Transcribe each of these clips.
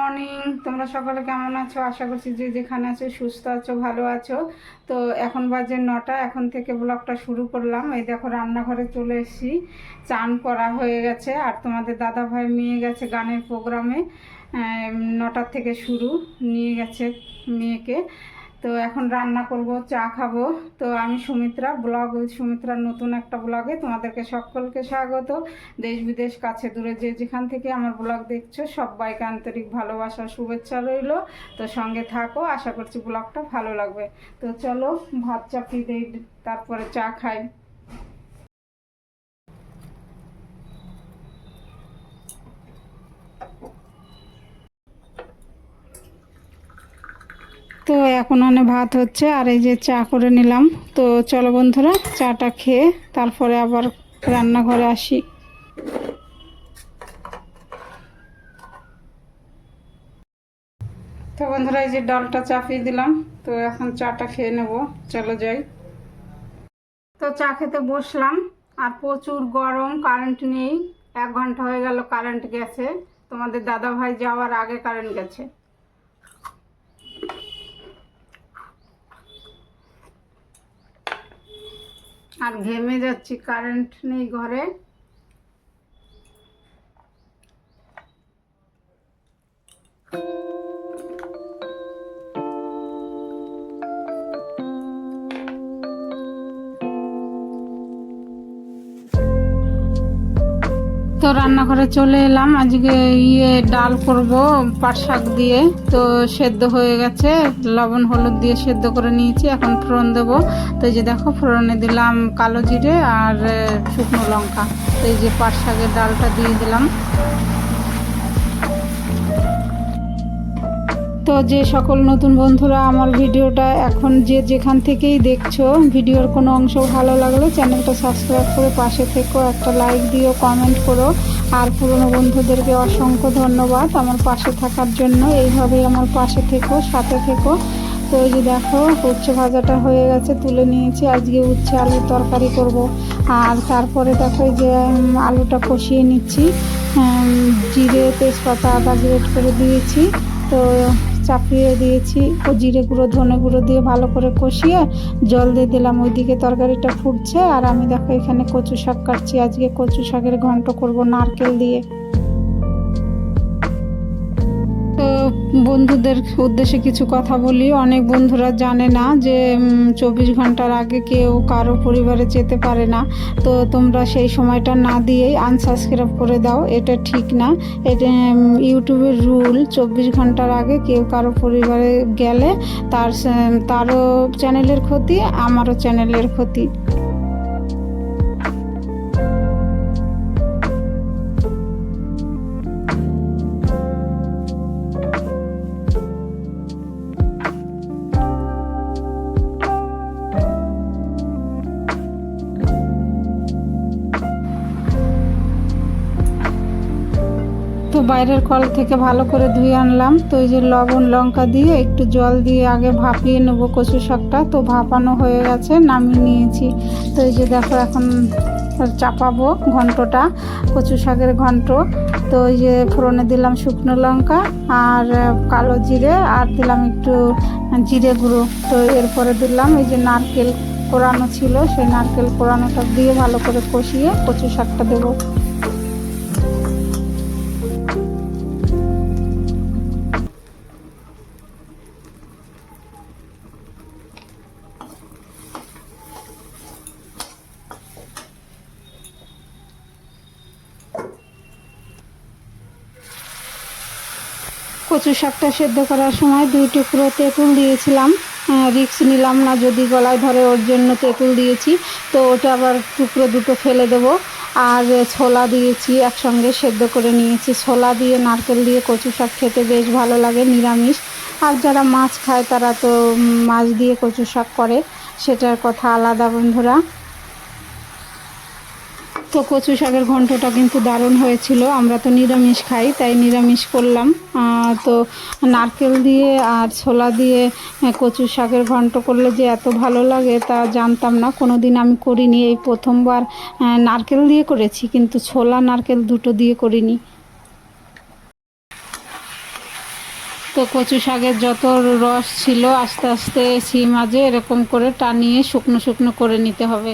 Morning. তোমরা সকলে কেমন আছো? আশা করছি যে যেখানে আছো সুস্থ আছো, ভালো আছো। তো এখন বাজে 9টা, এখন থেকে ব্লগটা শুরু করলাম। এই দেখো রান্নাঘরে চলে এসেছি, চান করা হয়ে গেছে। আর তোমাদের দাদা ভাই মেয়ে গেছে গানের প্রোগ্রামে, 9টার থেকে শুরু, নিয়ে গেছে মেয়েকে। তো এখন রান্না করব, চা খাবো। তো আমি সুমিত্রা, ব্লগ উইথ সুমিত্রার নতুন একটা ব্লগে তোমাদেরকে সকলকে স্বাগত। দেশ বিদেশ কাছে দূরে যে যেখান থেকে আমার ব্লগ দেখছো সবাইকে আন্তরিক ভালোবাসা শুভেচ্ছা রইল। তো সঙ্গে থাকো, আশা করছি ব্লগটা ভালো লাগবে। তো চলো ভাত চাপিয়ে দিই, তারপরে চা খাই। তো এখন ভাত হচ্ছে, আর এই যে চা করে নিলাম। তো চলো বন্ধুরা, চাটা খেয়ে তারপরে আবার রান্নাঘরে আসি। তো বন্ধুরা, এই যে ডালটা চাপিয়ে দিলাম। তো এখন চাটা খেয়ে নেব, চলো যাই। তো চা খেতে বসলাম, আর প্রচুর গরম, কারেন্ট নেই। 1 ঘন্টা হয়ে গেল কারেন্ট গেছে, তোমাদের দাদা ভাই যাওয়ার আগে কারেন্ট গেছে। আর ঘেমে যাচ্ছি, কারেন্ট নেই ঘরে। তো রান্নাঘরে চলে এলাম। আজকে ডাল করব পাট শাক দিয়ে। তো সেদ্ধ হয়ে গেছে, লবণ হলুদ দিয়ে সেদ্ধ করে নিয়েছি, এখন ফোড়ন দেবো। তো এই যে দেখো, ফোড়নে দিলাম কালো জিরে আর শুকনো লঙ্কা। তো এই যে পাট শাকের ডালটা দিয়ে দিলাম। তো যে সকল নতুন বন্ধুরা আমার ভিডিওটা এখন যে যেখান থেকেই দেখছো, ভিডিওর কোনো অংশ ভালো লাগলে চ্যানেলটা সাবস্ক্রাইব করে পাশে থেকো, একটা লাইক দিও, কমেন্ট করো। আর পুরনো বন্ধুদেরকে অসংখ্য ধন্যবাদ আমার পাশে থাকার জন্য। এইভাবেই আমার পাশে থেকো, সাথে থেকো। তো এই যে দেখো, উচ্ছে ভাজাটা হয়ে গেছে, তুলে নিয়েছি। আজকে উচ্ছে আলুর তরকারি করব। আর তারপরে দেখো এই যে আলুটা কষিয়ে নিচ্ছি, জিরে তেজপাতা আদা গ্রেট করে দিয়েছি। তো চাপিয়ে দিয়েছি, ও জিরে গুঁড়ো ধনে গুঁড়ো দিয়ে ভালো করে কষিয়ে জল দিয়ে দিলাম। ওইদিকে তরকারিটা ফুটছে, আর আমি দেখো এখানে কচু শাক কাটছি। আজকে কচু শাকের ঘন্ট করব নারকেল দিয়ে। তো বন্ধুদের উদ্দেশ্যে কিছু কথা বলি। অনেক বন্ধুরা জানে না যে 24 ঘন্টার আগে কেউ কারো পরিবারে যেতে পারে না। তো তোমরা সেই সময়টা না দিয়েই আনসাবস্ক্রাইব করে দাও, এটা ঠিক না। এটা ইউটিউবের রুল, 24 ঘন্টার আগে কেউ কারো পরিবারে গেলে তারও চ্যানেলের ক্ষতি, আমারও চ্যানেলের ক্ষতি। তো বাইরের কল থেকে ভালো করে ধুয়ে আনলাম। তো এই যে লবণ লঙ্কা দিয়ে একটু জল দিয়ে আগে ভাপিয়ে নেবো কচু শাকটা। তো ভাপানো হয়ে গেছে, নামিয়ে নিয়েছি। তো এই যে দেখো, এখন চাপাবো ঘন্টটা, কচু শাকের ঘন্ট। তো এই যে ফোড়নে দিলাম শুকনো লঙ্কা আর কালো জিরে, আর দিলাম একটু জিরে গুঁড়ো। তো এরপরে দিলাম এই যে নারকেল কোরানো ছিল, সেই নারকেল কোরানোটা দিয়ে ভালো করে কষিয়ে কচু শাকটা দেবো। কচু শাকটা সেদ্ধ করার সময় 2 টুকরো তেঁতুল দিয়েছিলাম। রিস্ক নিলাম না যদি গলায় ধরে, ওর জন্য তেঁতুল দিয়েছি। তো ওটা আবার টুকরো দুটো ফেলে দেবো। আর ছোলা দিয়েছি, একসঙ্গে সেদ্ধ করে নিয়েছি। ছোলা দিয়ে নারকেল দিয়ে কচু শাক খেতে বেশ ভালো লাগে, নিরামিষ। আর যারা মাছ খায় তারা তো মাছ দিয়ে কচু শাক করে, সেটার কথা আলাদা বন্ধুরা। তো কচু শাকের ঘন্টটা কিন্তু দারুণ হয়েছিল। আমরা তো নিরামিষ খাই, তাই নিরামিষ করলাম। তো নারকেল দিয়ে আর ছোলা দিয়ে কচু শাকের ঘন্ট করলে যে এত ভালো লাগে তা জানতাম না, কোনো দিন আমি করিনি। এই প্রথমবার নারকেল দিয়ে করেছি, কিন্তু ছোলা নারকেল দুটো দিয়ে করিনি। তো কচু শাকের যত রস ছিল আস্তে আস্তে মাঝে এরকম করে টানিয়ে শুকনো শুকনো করে নিতে হবে।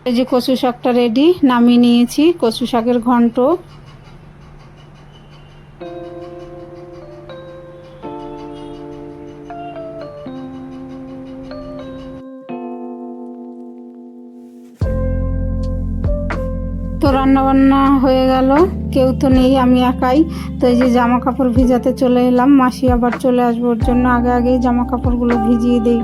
এই যে কচু শাকটা রেডি, নামিয়ে নিয়েছি কচু শাকের ঘন্ট। তো রান্নাবান্না হয়ে গেল, কেউ তো নেই, আমি একাই। তো এই যে জামা কাপড় ভিজাতে চলে এলাম, মাসি আবার চলে আসবো, ওর জন্য আগে আগেই জামা কাপড়গুলো ভিজিয়ে দিই।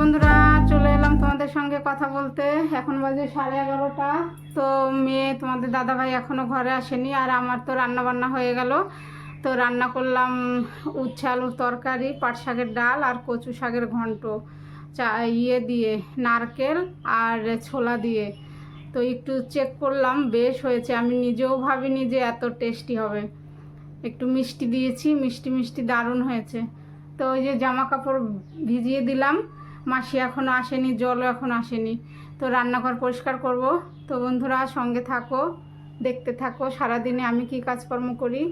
বন্ধুরা, চলে এলাম তোমাদের সঙ্গে কথা বলতে। এখন বাজে 11:30। তো মেয়ে তোমাদের দাদাভাই এখনও ঘরে আসেনি, আর আমার তো রান্না বান্না হয়ে গেল। তো রান্না করলাম উচ্ছে আলুর তরকারি, পাট শাকের ডাল আর কচু শাকের ঘন্ট, দিয়ে নারকেল আর ছোলা দিয়ে। তো একটু চেক করলাম, বেশ হয়েছে। আমি নিজেও ভাবিনি যে এত টেস্টি হবে। একটু মিষ্টি দিয়েছি, মিষ্টি মিষ্টি দারুণ হয়েছে। তো ওই যে জামা কাপড় ভিজিয়ে দিলাম, মাসি এখনও আসেনি, জলও এখন আসেনি। তো রান্নাঘর পরিষ্কার করব। তো বন্ধুরা সঙ্গে থাকো, দেখতে থাকো সারাদিনে আমি কি কাজকর্ম করি।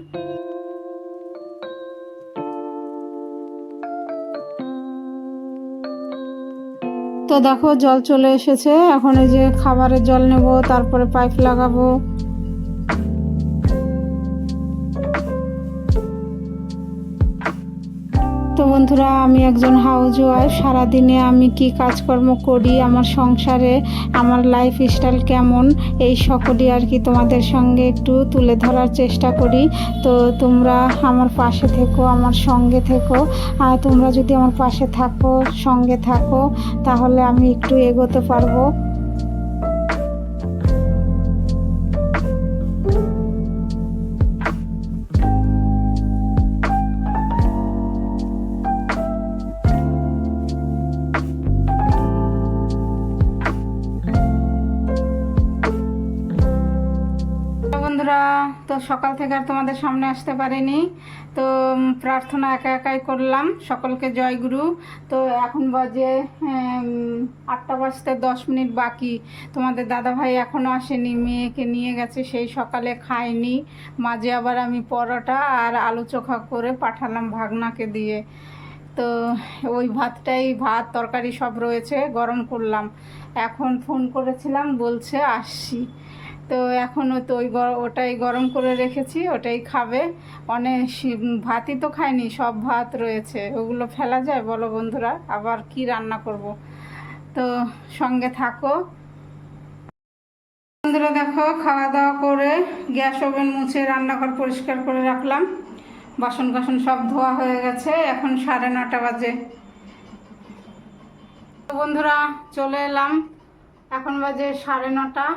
তো দেখো জল চলে এসেছে, এখন এই যে খাবারের জল নেব, তারপরে পাইপ লাগাবো। তো বন্ধুরা, আমি একজন হাউস ওয়াইফ। সারাদিনে আমি কি কাজকর্ম করি, আমার সংসারে আমার লাইফস্টাইল কেমন, এই সকলই আর কি তোমাদের সঙ্গে একটু তুলে ধরার চেষ্টা করি। তো তোমরা আমার পাশে থেকো, আমার সঙ্গে থেকো। আর তোমরা যদি আমার পাশে থাকো, সঙ্গে থাকো, তাহলে আমি একটু এগোতে পারবো। বন্ধুরা, তো সকাল থেকে আর তোমাদের সামনে আসতে পারিনি। তো প্রার্থনা একা একাই করলাম, সকলকে জয়গুরু। তো এখন বাজে 8টা বাজতে 10 মিনিট বাকি। তোমাদের দাদাভাই এখনও আসেনি, মেয়েকে নিয়ে গেছে, সেই সকালে খায়নি। মাঝে আবার আমি পরোটা আর আলু চোখা করে পাঠালাম ভাগনাকে দিয়ে। তো ওই ভাত তরকারি সব রয়েছে, গরম করলাম। এখন ফোন করেছিলাম, বলছে আসছি। তো এখনও তো ওটাই গরম করে রেখেছি, ওটাই খাবে। অনেক ভাতই তো খায়নি, সব ভাত রয়েছে, ওগুলো ফেলা যায় বলো বন্ধুরা? আবার কি রান্না করব। তো সঙ্গে থাকো বন্ধুরা। দেখো খাওয়া দাওয়া করে গ্যাস ওভেন মুছে রান্নাঘর পরিষ্কার করে রাখলাম, বাসন কাসন সব ধোয়া হয়ে গেছে। এখন 9:30 বাজে। তো বন্ধুরা চলে এলাম, এখন বাজে 9:30।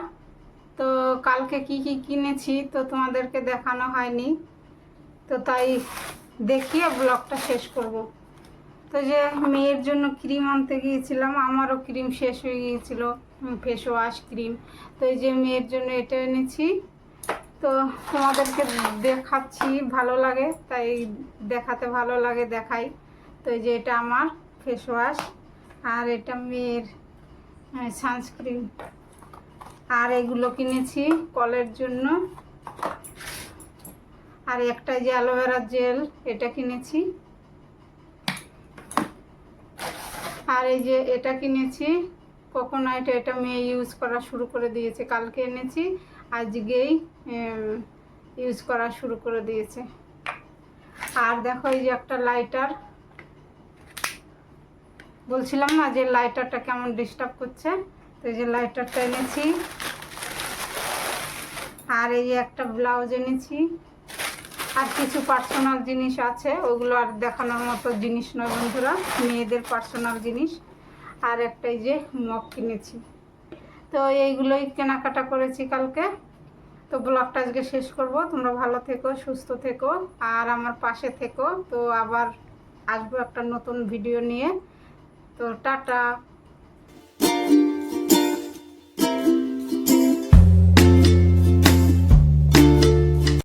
তো কালকে কি কি কিনেছি তো তোমাদেরকে দেখানো হয়নি, তো তাই দেখিয়ে ব্লগটা শেষ করব। তো যে মেয়ের জন্য ক্রিম আনতে গিয়েছিলাম, আমারও ক্রিম শেষ হয়ে গিয়েছিল, ফেস ওয়াশ ক্রিম। তো এই যে মেয়ের জন্য এটা এনেছি। তো তোমাদেরকে দেখাচ্ছি, ভালো লাগে তাই দেখাতে, ভালো লাগে দেখাই। তো এই যে এটা আমার ফেস ওয়াশ, আর এটা মেয়ের সানস্ক্রিন। আর এগুলো কিনেছি কলের জন্য। আর একটা যে অ্যালোভেরা জেল, এটা কিনেছি। আর এই যে এটা কিনেছি কোকোনাট, এটা মেয়ে ইউজ করা শুরু করে দিয়েছে, কালকে এনেছি, আজকেই ইউজ করা শুরু করে দিয়েছে। আর দেখো এই যে একটা লাইটার, বলছিলাম না যে লাইটারটা কেমন ডিস্টার্ব করছে, তো এই যে লাইটারটা এনেছি। আর এই যে একটা ব্লাউজ এনেছি। আর কিছু পার্সোনাল জিনিস আছে, ওগুলো আর দেখানোর মতো জিনিস নয় বন্ধুরা, মেয়েদের পার্সোনাল জিনিস। আর একটাই যে মগ কিনেছি। তো এইগুলোই কেনাকাটা করেছি কালকে। তো ব্লগটা আজকে শেষ করব। তোমরা ভালো থেকো, সুস্থ থেকো, আর আমার পাশে থেকো। তো আবার আসবো একটা নতুন ভিডিও নিয়ে। তো টাটা।